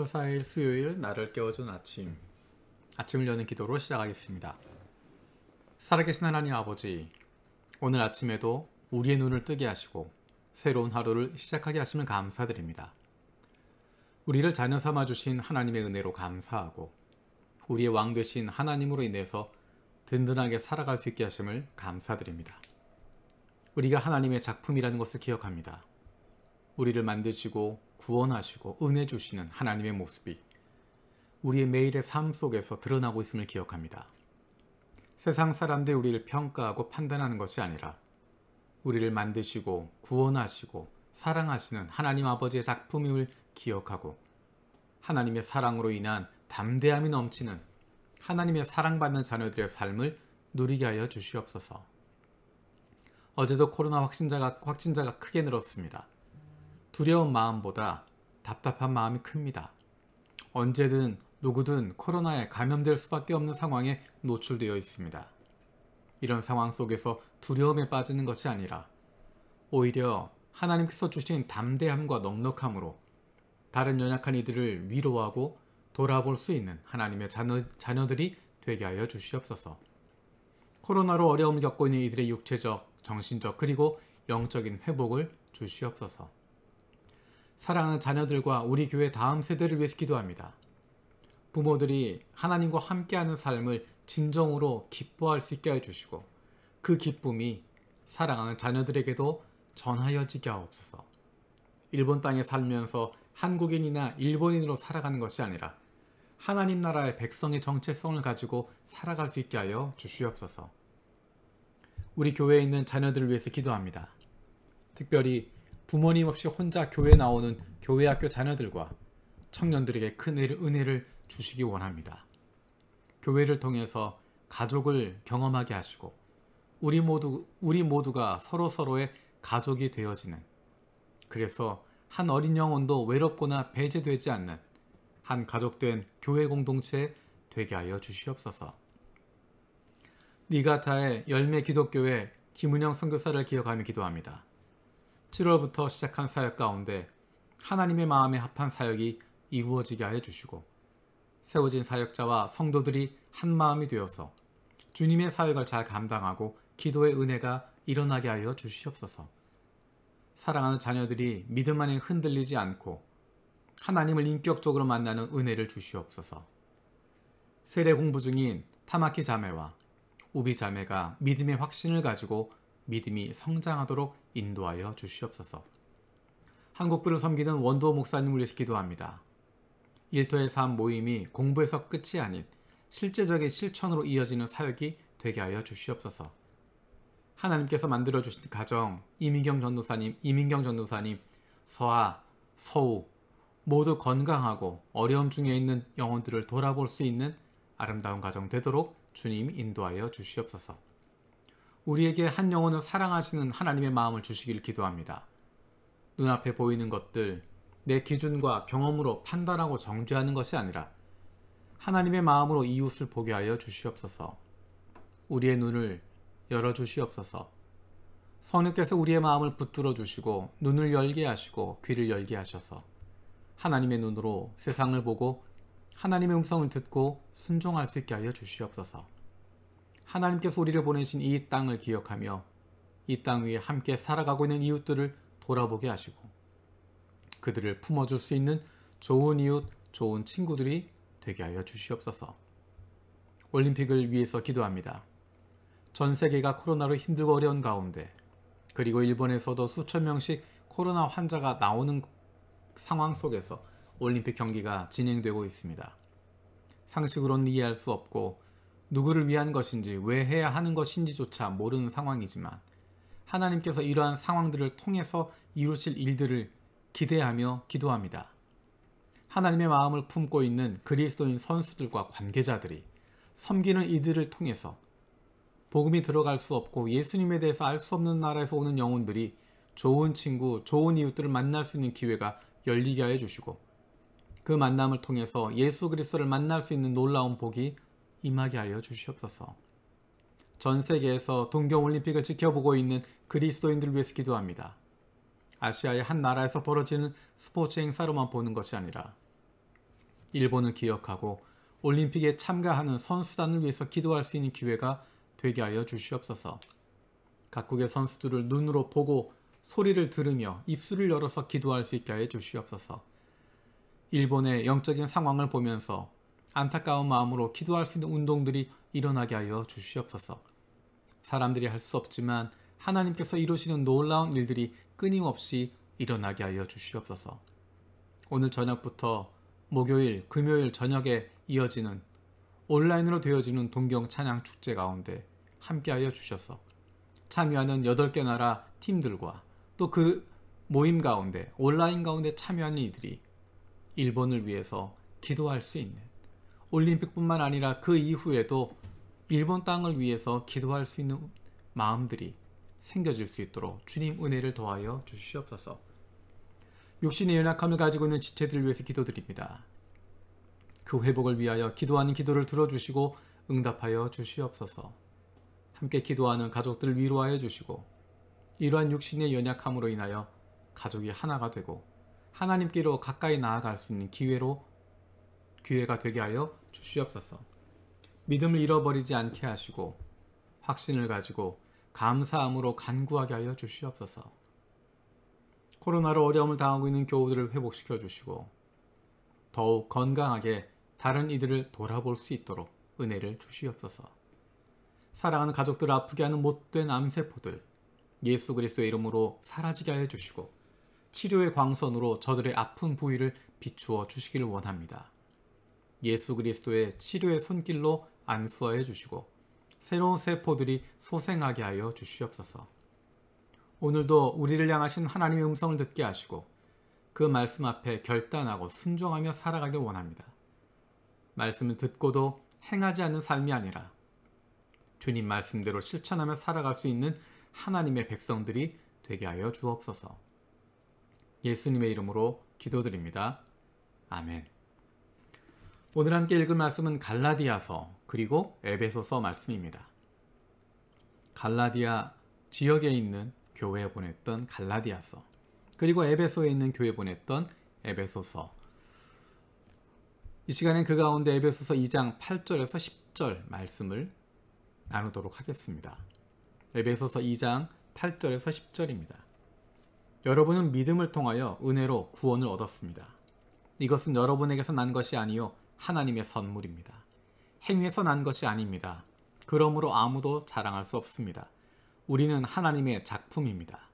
8월 4일 수요일 나를 깨워준 아침을 여는 기도로 시작하겠습니다. 살아계신 하나님 아버지, 오늘 아침에도 우리의 눈을 뜨게 하시고 새로운 하루를 시작하게 하심을 감사드립니다. 우리를 자녀 삼아 주신 하나님의 은혜로 감사하고 우리의 왕 되신 하나님으로 인해서 든든하게 살아갈 수 있게 하심을 감사드립니다. 우리가 하나님의 작품이라는 것을 기억합니다. 우리를 만드시고 구원하시고 은혜 주시는 하나님의 모습이 우리의 매일의 삶 속에서 드러나고 있음을 기억합니다. 세상 사람들이 우리를 평가하고 판단하는 것이 아니라 우리를 만드시고 구원하시고 사랑하시는 하나님 아버지의 작품임을 기억하고 하나님의 사랑으로 인한 담대함이 넘치는 하나님의 사랑받는 자녀들의 삶을 누리게 하여 주시옵소서. 어제도 코로나 확진자가 크게 늘었습니다. 두려운 마음보다 답답한 마음이 큽니다. 언제든 누구든 코로나에 감염될 수밖에 없는 상황에 노출되어 있습니다. 이런 상황 속에서 두려움에 빠지는 것이 아니라 오히려 하나님께서 주신 담대함과 넉넉함으로 다른 연약한 이들을 위로하고 돌아볼 수 있는 하나님의 자녀들이 되게 하여 주시옵소서. 코로나로 어려움을 겪고 있는 이들의 육체적, 정신적 그리고 영적인 회복을 주시옵소서. 사랑하는 자녀들과 우리 교회 다음 세대를 위해서 기도합니다. 부모들이 하나님과 함께하는 삶을 진정으로 기뻐할 수 있게 해주시고 그 기쁨이 사랑하는 자녀들에게도 전하여지게 하옵소서. 일본 땅에 살면서 한국인이나 일본인으로 살아가는 것이 아니라 하나님 나라의 백성의 정체성을 가지고 살아갈 수 있게 하여 주시옵소서. 우리 교회에 있는 자녀들을 위해서 기도합니다. 특별히 부모님 없이 혼자 교회 나오는 교회학교 자녀들과 청년들에게 큰 은혜를 주시기 원합니다. 교회를 통해서 가족을 경험하게 하시고 우리 모두가 서로서로의 가족이 되어지는, 그래서 한 어린 영혼도 외롭거나 배제되지 않는 한 가족된 교회 공동체 되게 하여 주시옵소서. 니가타의 열매 기독교회 김은영 선교사를 기억하며 기도합니다. 7월부터 시작한 사역 가운데 하나님의 마음에 합한 사역이 이루어지게 하여 주시고 세워진 사역자와 성도들이 한 마음이 되어서 주님의 사역을 잘 감당하고 기도의 은혜가 일어나게 하여 주시옵소서. 사랑하는 자녀들이 믿음 안에 흔들리지 않고 하나님을 인격적으로 만나는 은혜를 주시옵소서. 세례 공부 중인 타마키 자매와 우비 자매가 믿음의 확신을 가지고 믿음이 성장하도록 인도하여 주시옵소서. 한국부를 섬기는 원도 목사님을 위해서 기도합니다. 일터의 삶 모임이 공부에서 끝이 아닌 실제적인 실천으로 이어지는 사역이 되게 하여 주시옵소서. 하나님께서 만들어주신 가정, 이민경 전도사님, 서아, 서우 모두 건강하고 어려움 중에 있는 영혼들을 돌아볼 수 있는 아름다운 가정 되도록 주님 인도하여 주시옵소서. 우리에게 한 영혼을 사랑하시는 하나님의 마음을 주시기를 기도합니다. 눈앞에 보이는 것들, 내 기준과 경험으로 판단하고 정죄하는 것이 아니라 하나님의 마음으로 이웃을 보게 하여 주시옵소서. 우리의 눈을 열어주시옵소서. 성령께서 우리의 마음을 붙들어 주시고 눈을 열게 하시고 귀를 열게 하셔서 하나님의 눈으로 세상을 보고 하나님의 음성을 듣고 순종할 수 있게 하여 주시옵소서. 하나님께서 우리를 보내신 이 땅을 기억하며 이 땅 위에 함께 살아가고 있는 이웃들을 돌아보게 하시고 그들을 품어줄 수 있는 좋은 이웃, 좋은 친구들이 되게 하여 주시옵소서. 올림픽을 위해서 기도합니다. 전 세계가 코로나로 힘들고 어려운 가운데 그리고 일본에서도 수천 명씩 코로나 환자가 나오는 상황 속에서 올림픽 경기가 진행되고 있습니다. 상식으로는 이해할 수 없고 누구를 위한 것인지 왜 해야 하는 것인지조차 모르는 상황이지만 하나님께서 이러한 상황들을 통해서 이루실 일들을 기대하며 기도합니다. 하나님의 마음을 품고 있는 그리스도인 선수들과 관계자들이 섬기는 이들을 통해서 복음이 들어갈 수 없고 예수님에 대해서 알 수 없는 나라에서 오는 영혼들이 좋은 친구, 좋은 이웃들을 만날 수 있는 기회가 열리게 하여 주시고 그 만남을 통해서 예수 그리스도를 만날 수 있는 놀라운 복이 임하게 하여 주시옵소서. 전 세계에서 동경올림픽을 지켜보고 있는 그리스도인들을 위해서 기도합니다. 아시아의 한 나라에서 벌어지는 스포츠 행사로만 보는 것이 아니라 일본을 기억하고 올림픽에 참가하는 선수단을 위해서 기도할 수 있는 기회가 되게 하여 주시옵소서. 각국의 선수들을 눈으로 보고 소리를 들으며 입술을 열어서 기도할 수 있게 하여 주시옵소서. 일본의 영적인 상황을 보면서 안타까운 마음으로 기도할 수 있는 운동들이 일어나게 하여 주시옵소서. 사람들이 할 수 없지만 하나님께서 이루시는 놀라운 일들이 끊임없이 일어나게 하여 주시옵소서. 오늘 저녁부터 목요일, 금요일 저녁에 이어지는 온라인으로 되어지는 동경 찬양 축제 가운데 함께하여 주셔서 참여하는 8개 나라 팀들과 또 그 모임 가운데 온라인 가운데 참여하는 이들이 일본을 위해서 기도할 수 있는, 올림픽뿐만 아니라 그 이후에도 일본 땅을 위해서 기도할 수 있는 마음들이 생겨질 수 있도록 주님 은혜를 더하여 주시옵소서. 육신의 연약함을 가지고 있는 지체들을 위해서 기도드립니다. 그 회복을 위하여 기도하는 기도를 들어주시고 응답하여 주시옵소서. 함께 기도하는 가족들을 위로하여 주시고 이러한 육신의 연약함으로 인하여 가족이 하나가 되고 하나님께로 가까이 나아갈 수 있는 기회가 되게 하여 주시옵소서. 믿음을 잃어버리지 않게 하시고 확신을 가지고 감사함으로 간구하게 하여 주시옵소서. 코로나로 어려움을 당하고 있는 교우들을 회복시켜 주시고 더욱 건강하게 다른 이들을 돌아볼 수 있도록 은혜를 주시옵소서. 사랑하는 가족들을 아프게 하는 못된 암세포들 예수 그리스도의 이름으로 사라지게 하여 주시고 치료의 광선으로 저들의 아픈 부위를 비추어 주시기를 원합니다. 예수 그리스도의 치료의 손길로 안수하여 주시고 새로운 세포들이 소생하게 하여 주시옵소서. 오늘도 우리를 향하신 하나님의 음성을 듣게 하시고 그 말씀 앞에 결단하고 순종하며 살아가길 원합니다. 말씀을 듣고도 행하지 않는 삶이 아니라 주님 말씀대로 실천하며 살아갈 수 있는 하나님의 백성들이 되게 하여 주옵소서. 예수님의 이름으로 기도드립니다. 아멘. 오늘 함께 읽을 말씀은 갈라디아서 그리고 에베소서 말씀입니다. 갈라디아 지역에 있는 교회에 보냈던 갈라디아서 그리고 에베소에 있는 교회에 보냈던 에베소서. 이 시간엔 그 가운데 에베소서 2장 8절에서 10절 말씀을 나누도록 하겠습니다. 에베소서 2장 8절에서 10절입니다. 여러분은 믿음을 통하여 은혜로 구원을 얻었습니다. 이것은 여러분에게서 난 것이 아니요 하나님의 선물입니다. 행위에서 난 것이 아닙니다. 그러므로 아무도 자랑할 수 없습니다. 우리는 하나님의 작품입니다.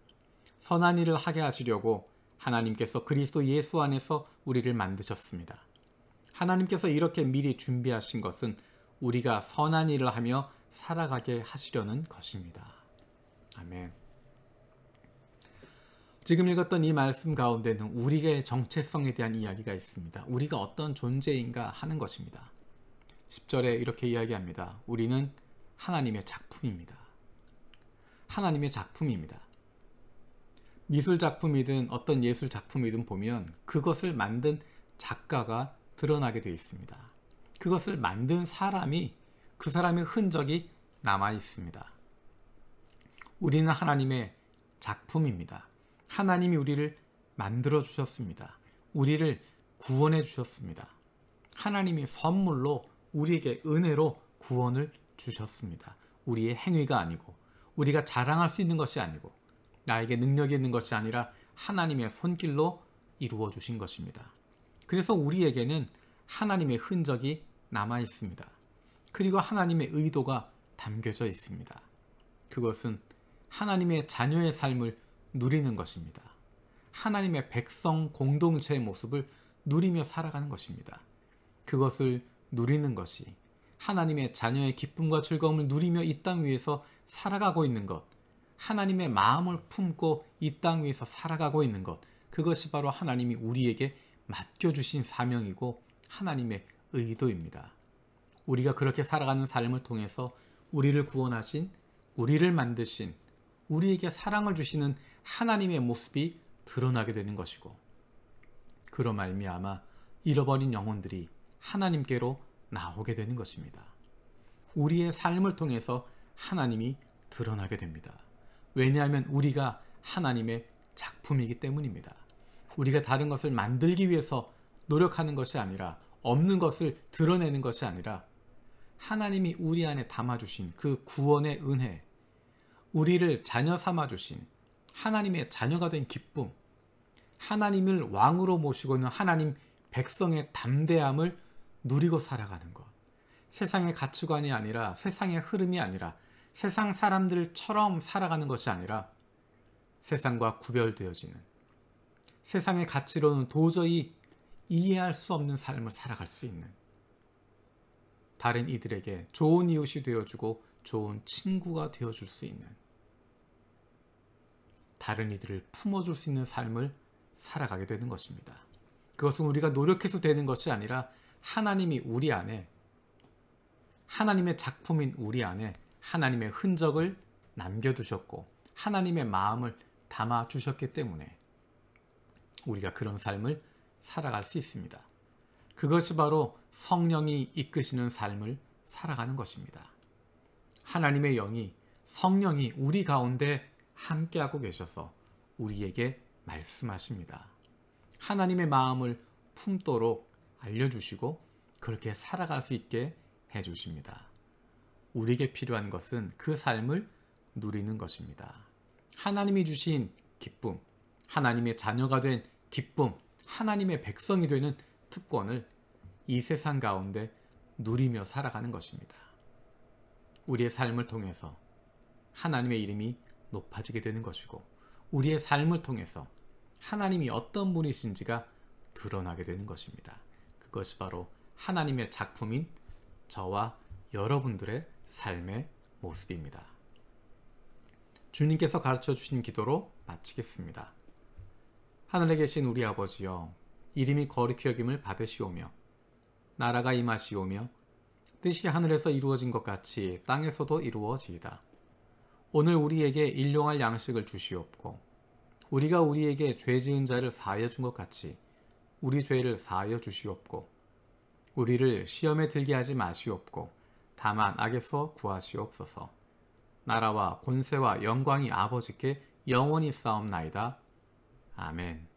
선한 일을 하게 하시려고 하나님께서 그리스도 예수 안에서 우리를 만드셨습니다. 하나님께서 이렇게 미리 준비하신 것은 우리가 선한 일을 하며 살아가게 하시려는 것입니다. 아멘. 지금 읽었던 이 말씀 가운데는 우리의 정체성에 대한 이야기가 있습니다. 우리가 어떤 존재인가 하는 것입니다. 10절에 이렇게 이야기합니다. 우리는 하나님의 작품입니다. 하나님의 작품입니다. 미술 작품이든 어떤 예술 작품이든 보면 그것을 만든 작가가 드러나게 되어 있습니다. 그것을 만든 사람이 그 사람의 흔적이 남아 있습니다. 우리는 하나님의 작품입니다. 하나님이 우리를 만들어 주셨습니다. 우리를 구원해 주셨습니다. 하나님이 선물로 우리에게 은혜로 구원을 주셨습니다. 우리의 행위가 아니고 우리가 자랑할 수 있는 것이 아니고 나에게 능력이 있는 것이 아니라 하나님의 손길로 이루어 주신 것입니다. 그래서 우리에게는 하나님의 흔적이 남아 있습니다. 그리고 하나님의 의도가 담겨져 있습니다. 그것은 하나님의 자녀의 삶을 누리는 것입니다. 하나님의 백성 공동체의 모습을 누리며 살아가는 것입니다. 그것을 누리는 것이 하나님의 자녀의 기쁨과 즐거움을 누리며 이 땅 위에서 살아가고 있는 것, 하나님의 마음을 품고 이 땅 위에서 살아가고 있는 것, 그것이 바로 하나님이 우리에게 맡겨주신 사명이고 하나님의 의도입니다. 우리가 그렇게 살아가는 삶을 통해서 우리를 구원하신, 우리를 만드신, 우리에게 사랑을 주시는 하나님의 모습이 드러나게 되는 것이고 그로 말미암아 잃어버린 영혼들이 하나님께로 나오게 되는 것입니다. 우리의 삶을 통해서 하나님이 드러나게 됩니다. 왜냐하면 우리가 하나님의 작품이기 때문입니다. 우리가 다른 것을 만들기 위해서 노력하는 것이 아니라 없는 것을 드러내는 것이 아니라 하나님이 우리 안에 담아주신 그 구원의 은혜, 우리를 자녀 삼아주신 하나님의 자녀가 된 기쁨, 하나님을 왕으로 모시고 있는 하나님 백성의 담대함을 누리고 살아가는 것. 세상의 가치관이 아니라, 세상의 흐름이 아니라, 세상 사람들처럼 살아가는 것이 아니라 세상과 구별되어지는, 세상의 가치로는 도저히 이해할 수 없는 삶을 살아갈 수 있는, 다른 이들에게 좋은 이웃이 되어주고 좋은 친구가 되어줄 수 있는, 다른 이들을 품어줄 수 있는 삶을 살아가게 되는 것입니다. 그것은 우리가 노력해서 되는 것이 아니라 하나님이 우리 안에, 하나님의 작품인 우리 안에 하나님의 흔적을 남겨두셨고 하나님의 마음을 담아주셨기 때문에 우리가 그런 삶을 살아갈 수 있습니다. 그것이 바로 성령이 이끄시는 삶을 살아가는 것입니다. 하나님의 영이, 성령이 우리 가운데 함께하고 계셔서 우리에게 말씀하십니다. 하나님의 마음을 품도록 알려주시고 그렇게 살아갈 수 있게 해주십니다. 우리에게 필요한 것은 그 삶을 누리는 것입니다. 하나님이 주신 기쁨, 하나님의 자녀가 된 기쁨, 하나님의 백성이 되는 특권을 이 세상 가운데 누리며 살아가는 것입니다. 우리의 삶을 통해서 하나님의 이름이 높아지게 되는 것이고 우리의 삶을 통해서 하나님이 어떤 분이신지가 드러나게 되는 것입니다. 그것이 바로 하나님의 작품인 저와 여러분들의 삶의 모습입니다. 주님께서 가르쳐 주신 기도로 마치겠습니다. 하늘에 계신 우리 아버지여, 이름이 거룩히 여김을 받으시오며 나라가 임하시오며 뜻이 하늘에서 이루어진 것 같이 땅에서도 이루어지이다. 오늘 우리에게 일용할 양식을 주시옵고 우리가 우리에게 죄 지은 자를 사하여 준 것 같이 우리 죄를 사하여 주시옵고 우리를 시험에 들게 하지 마시옵고 다만 악에서 구하시옵소서. 나라와 권세와 영광이 아버지께 영원히 싸움나이다. 아멘.